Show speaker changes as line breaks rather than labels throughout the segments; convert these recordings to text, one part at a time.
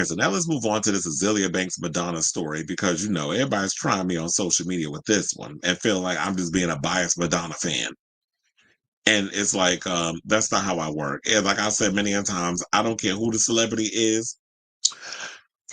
So now let's move on to this Azealia Banks Madonna story because, you know, everybody's trying me on social media with this one and feel like I'm just being a biased Madonna fan. And it's like, that's not how I work. And like I said many a times, I don't care who the celebrity is.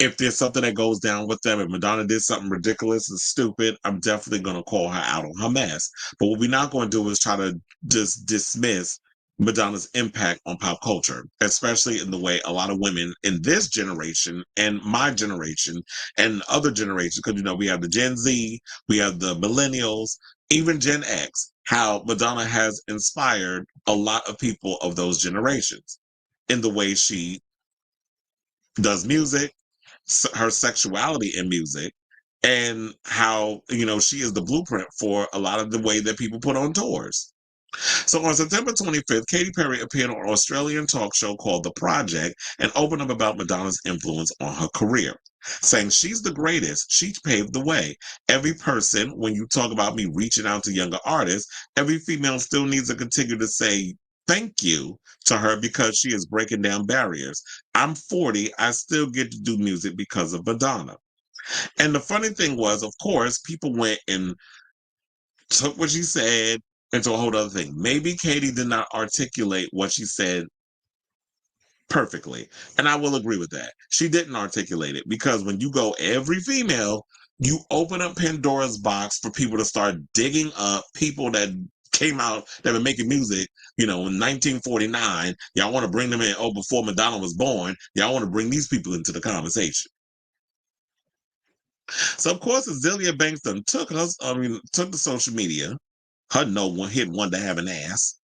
If there's something that goes down with them, if Madonna did something ridiculous and stupid, I'm definitely going to call her out on her mess. But what we're not going to do is try to just dismiss Madonna's impact on pop culture, especially in the way a lot of women in this generation and my generation and other generations, because, you know, we have the Gen Z, we have the millennials, even Gen X, how Madonna has inspired a lot of people of those generations in the way she does music, her sexuality in music, and how, you know, she is the blueprint for a lot of the way that people put on tours. So on September 25th, Katy Perry appeared on an Australian talk show called The Project and opened up about Madonna's influence on her career, saying she's the greatest. She paved the way. Every person, when you talk about me reaching out to younger artists, every female still needs to continue to say thank you to her because she is breaking down barriers. I'm 40. I still get to do music because of Madonna. And the funny thing was, of course, people went and took what she said into a whole other thing. Maybe Katy did not articulate what she said perfectly. And I will agree with that. She didn't articulate it because when you go every female, you open up Pandora's box for people to start digging up people that came out that were making music, you know, in 1949. Y'all want to bring them in, oh, before Madonna was born. Y'all want to bring these people into the conversation. So of course, Azealia Banks took us, took the social media. Her no one hit one to have an ass.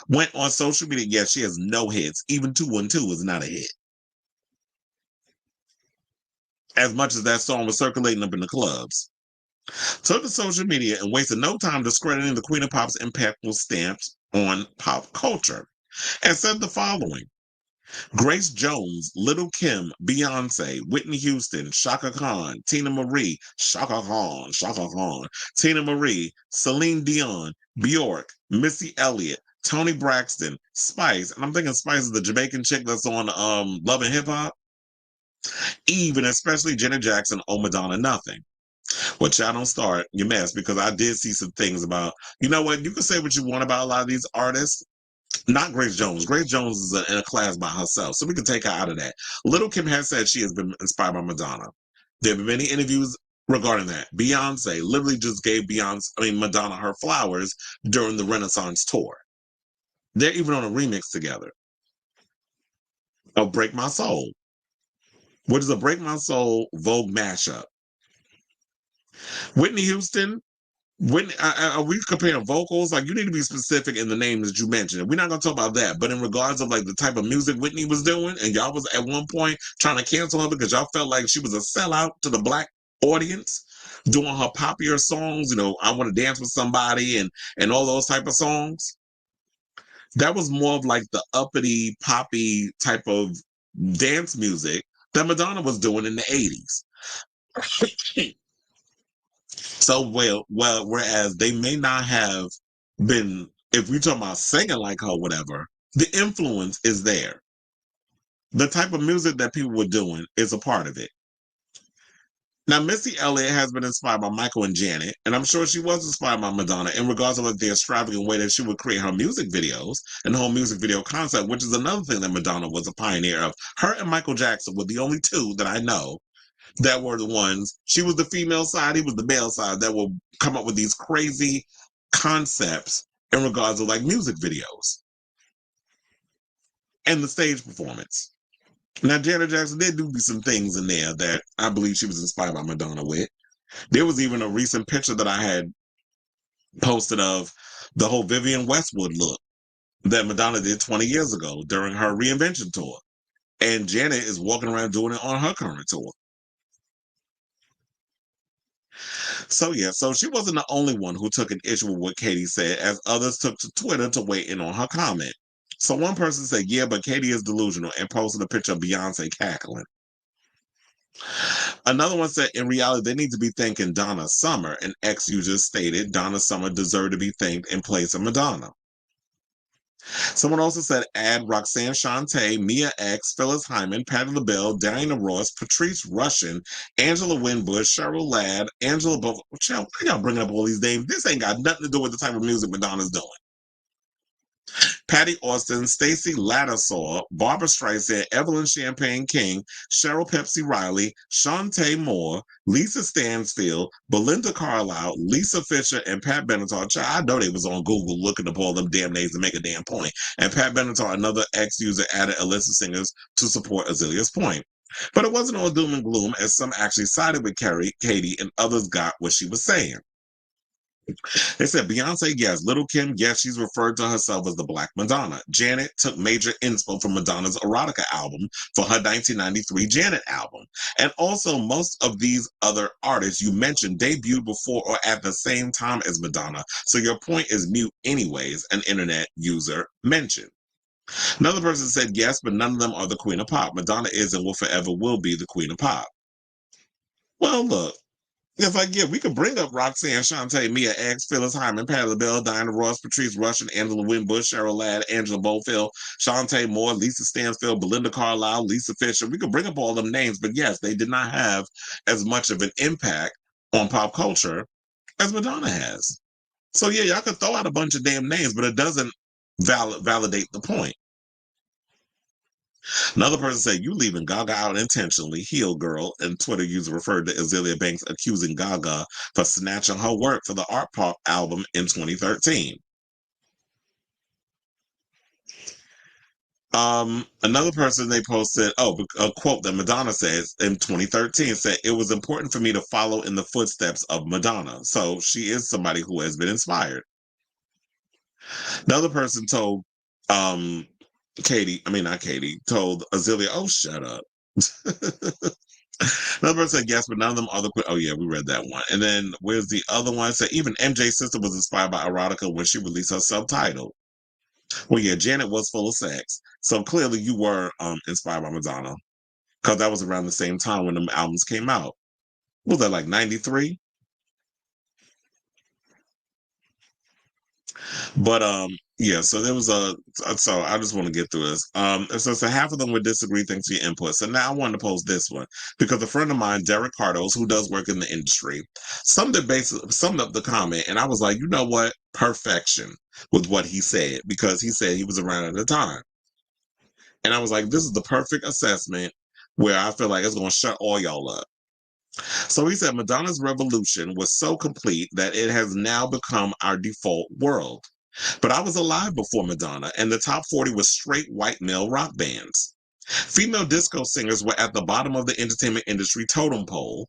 Went on social media. Yes, she has no hits. Even 212 is not a hit. As much as that song was circulating up in the clubs. Took to social media and wasted no time discrediting the Queen of Pop's impactful stamps on pop culture. And said the following: Grace Jones, Little Kim, Beyonce, Whitney Houston, Shaka Khan, Tina Marie, Shaka Khan, Tina Marie, Celine Dion, Bjork, Missy Elliott, Toni Braxton, Spice, and I'm thinking Spice is the Jamaican chick that's on Love and Hip Hop, Eve, and especially Janet Jackson, Oh Madonna, Nothing. What y'all don't start, you mess, because I did see some things about, you know what, you can say what you want about a lot of these artists. Not Grace Jones. Grace Jones is in a class by herself, so we can take her out of that. Little Kim has said she has been inspired by Madonna. There have been many interviews regarding that. Beyonce literally just gave Madonna her flowers during the Renaissance tour. They're even on a remix together of Break My Soul, which is a Break My Soul Vogue mashup. Whitney Houston, when are we comparing vocals? Like, you need to be specific in the names that you mentioned. We're not gonna talk about that, but in regards of like the type of music Whitney was doing, and y'all was at one point trying to cancel her because y'all felt like she was a sellout to the black audience, doing her poppier songs. You know, I Want to Dance with Somebody and all those type of songs. That was more of like the uppity poppy type of dance music that Madonna was doing in the 80s. So whereas they may not have been, if we talk about singing like her, whatever, the influence is there. The type of music that people were doing is a part of it. Now, Missy Elliott has been inspired by Michael and Janet, and I'm sure she was inspired by Madonna in regards to like the extravagant way that she would create her music videos and the whole music video concept, which is another thing that Madonna was a pioneer of. Her and Michael Jackson were the only two that I know that were the ones. She was the female side, he was the male side that will come up with these crazy concepts in regards to like music videos and the stage performance. Now, Janet Jackson did do some things in there that I believe she was inspired by Madonna with. There was even a recent picture that I had posted of the whole Vivienne Westwood look that Madonna did 20 years ago during her reinvention tour. And Janet is walking around doing it on her current tour. So yeah, so she wasn't the only one who took an issue with what Katy said, as others took to Twitter to weigh in on her comment. So one person said, yeah, but Katy is delusional, and posted a picture of Beyonce cackling. Another one said, in reality, they need to be thanking Donna Summer. An ex-user stated Donna Summer deserved to be thanked in place of Madonna. Someone also said add Roxanne Shante, Mia X, Phyllis Hyman, Patti LaBelle, Diana Ross, Patrice Rushen, Angela Winbush, Cheryl Ladd, Angela Bo. Why y'all bringing up all these names? This ain't got nothing to do with the type of music Madonna's doing. Patty Austin, Stacey Lattisaw, Barbara Streisand, Evelyn Champagne King, Cheryl Pepsi Riley, Shantae Moore, Lisa Stansfield, Belinda Carlisle, Lisa Fisher, and Pat Benatar. I know they was on Google looking up all them damn names to make a damn point. And Pat Benatar, another ex-user, added a list of singers to support Azalea's point. But it wasn't all doom and gloom, as some actually sided with Katy, and others got what she was saying. They said Beyonce, yes. Little Kim, yes, she's referred to herself as the Black Madonna. Janet took major inspo from Madonna's Erotica album for her 1993 Janet album. And also, most of these other artists you mentioned debuted before or at the same time as Madonna. So your point is mute anyways, an internet user mentioned. Another person said yes, but none of them are the queen of pop. Madonna is and will forever will be the queen of pop. Well, look. We could bring up Roxanne, Shante, Mia X, Phyllis Hyman, Patti LaBelle, Diana Ross, Patrice Rushen, Angela Winbush, Cheryl Ladd, Angela Bofield, Shantae Moore, Lisa Stansfield, Belinda Carlisle, Lisa Fisher. We could bring up all them names, but yes, they did not have as much of an impact on pop culture as Madonna has. So yeah, y'all could throw out a bunch of damn names, but it doesn't validate the point. Another person said, you leaving Gaga out intentionally, heel girl, and Twitter user referred to Azealia Banks accusing Gaga for snatching her work for the Art Pop album in 2013. Another person they posted, a quote that Madonna says in 2013 said, it was important for me to follow in the footsteps of Madonna. So she is somebody who has been inspired. Another person told told Azealia, oh, shut up. Another person said yes, but none of them are the. Oh yeah, we read that one. And then where's the other one? Said even MJ's sister was inspired by erotica when she released her self-titled. Well, yeah, Janet was full of sex, so clearly you were inspired by Madonna because that was around the same time when the albums came out. Was that like '93? But yeah, so there was so I just want to get through this. So half of them would disagree thanks to your input. So now I wanted to post this one because a friend of mine, Derek Cardos, who does work in the industry, summed up the comment, and I was like, you know what? Perfection with what he said, because he said he was around at the time. And I was like, this is the perfect assessment where I feel like it's gonna shut all y'all up. So he said Madonna's revolution was so complete that it has now become our default world. But I was alive before Madonna, and the top 40 was straight white male rock bands. Female disco singers were at the bottom of the entertainment industry totem pole.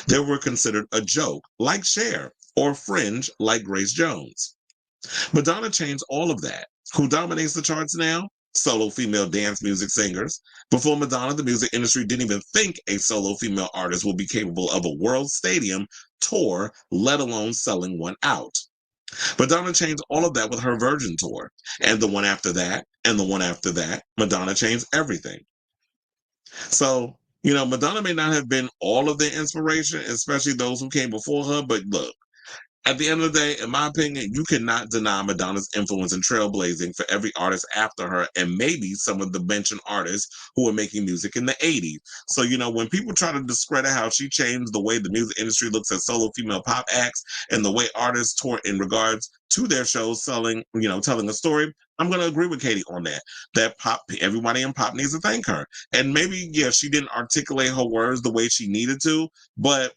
They were considered a joke, like Cher, or fringe, like Grace Jones. Madonna changed all of that. Who dominates the charts now? Solo female dance music singers. Before Madonna, the music industry didn't even think a solo female artist would be capable of a world stadium tour, let alone selling one out. Madonna changed all of that with her Virgin tour, and the one after that, and the one after that. Madonna changed everything. So, Madonna may not have been all of the inspiration, especially those who came before her, but look, at the end of the day, in my opinion, you cannot deny Madonna's influence and trailblazing for every artist after her, and maybe some of the mentioned artists who were making music in the 80s. So, when people try to discredit how she changed the way the music industry looks at solo female pop acts and the way artists tour in regards to their shows telling a story, I'm going to agree with Katy on that. That everybody in pop needs to thank her. And maybe, yeah, she didn't articulate her words the way she needed to, but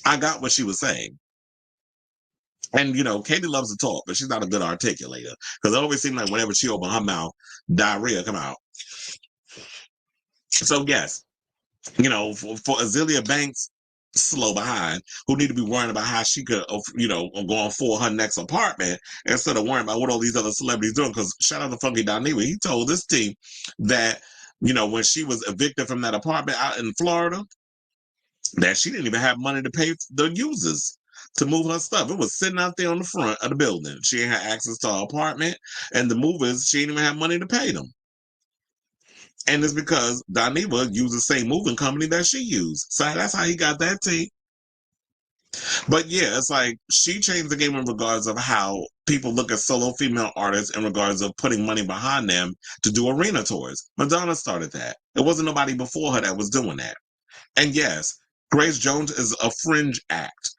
I got what she was saying. And Katy loves to talk, but she's not a good articulator. Because it always seems like whenever she opens her mouth, diarrhea come out. So yes, for Azealia Banks, slow behind, who need to be worrying about how she could, go for her next apartment instead of worrying about what all these other celebrities doing. Because shout out to Funky Dineva, he told this team that when she was evicted from that apartment out in Florida, that she didn't even have money to pay the users to move her stuff. It was sitting out there on the front of the building. She ain't had access to her apartment, and the movers, she didn't even have money to pay them. And it's because Dineva used the same moving company that she used. So that's how he got that tea. But yeah, it's like she changed the game in regards of how people look at solo female artists in regards of putting money behind them to do arena tours. Madonna started that. It wasn't nobody before her that was doing that. And yes, Grace Jones is a fringe act.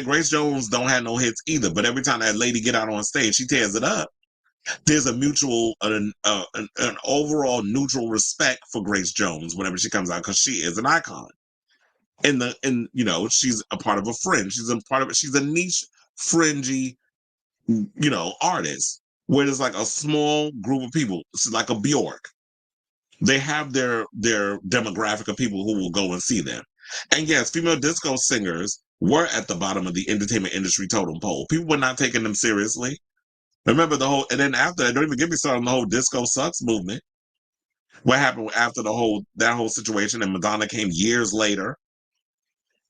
Grace Jones don't have no hits either, but every time that lady get out on stage, she tears it up. There's a mutual, an overall neutral respect for Grace Jones whenever she comes out because she is an icon. She's a part of a fringe. She's a niche, fringy, artist where there's like a small group of people. It's like a Bjork. They have their demographic of people who will go and see them. And yes, female disco singers were at the bottom of the entertainment industry totem pole. People were not taking them seriously. Remember and then after that, don't even get me started on the whole disco sucks movement. What happened after that whole situation? And Madonna came years later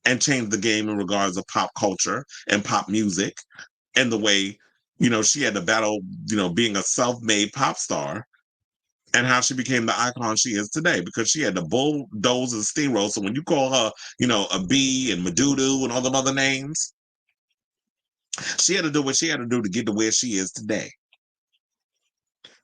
and changed the game in regards of pop culture and pop music and the way, she had to battle, being a self-made pop star and how she became the icon she is today because she had to bulldoze and steamroll. So when you call her, a B and Madudu and all the other names, she had to do what she had to do to get to where she is today.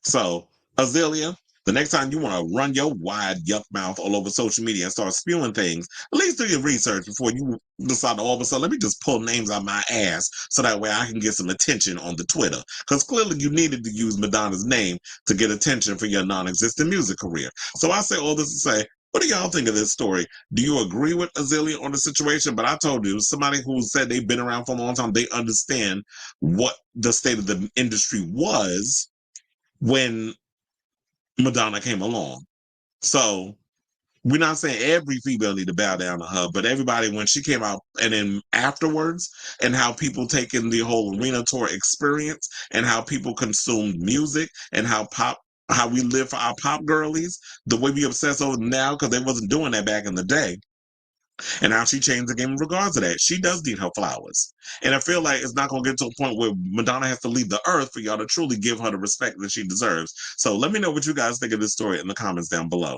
So, Azealia, the next time you want to run your wide yuck mouth all over social media and start spewing things, at least do your research before you decide to all of a sudden, let me just pull names out my ass so that way I can get some attention on the Twitter. Because clearly you needed to use Madonna's name to get attention for your non-existent music career. So I say all this to say, what do y'all think of this story? Do you agree with Azealia on the situation? But I told you, somebody who said they've been around for a long time, they understand what the state of the industry was when Madonna came along. So we're not saying every female need to bow down to her, but everybody when she came out and then afterwards and how people take in the whole arena tour experience and how people consumed music and how we live for our pop girlies, the way we obsess over them now because they wasn't doing that back in the day. And how she changed the game in regards to that. She does need her flowers. And I feel like it's not going to get to a point where Madonna has to leave the earth for y'all to truly give her the respect that she deserves. So let me know what you guys think of this story in the comments down below.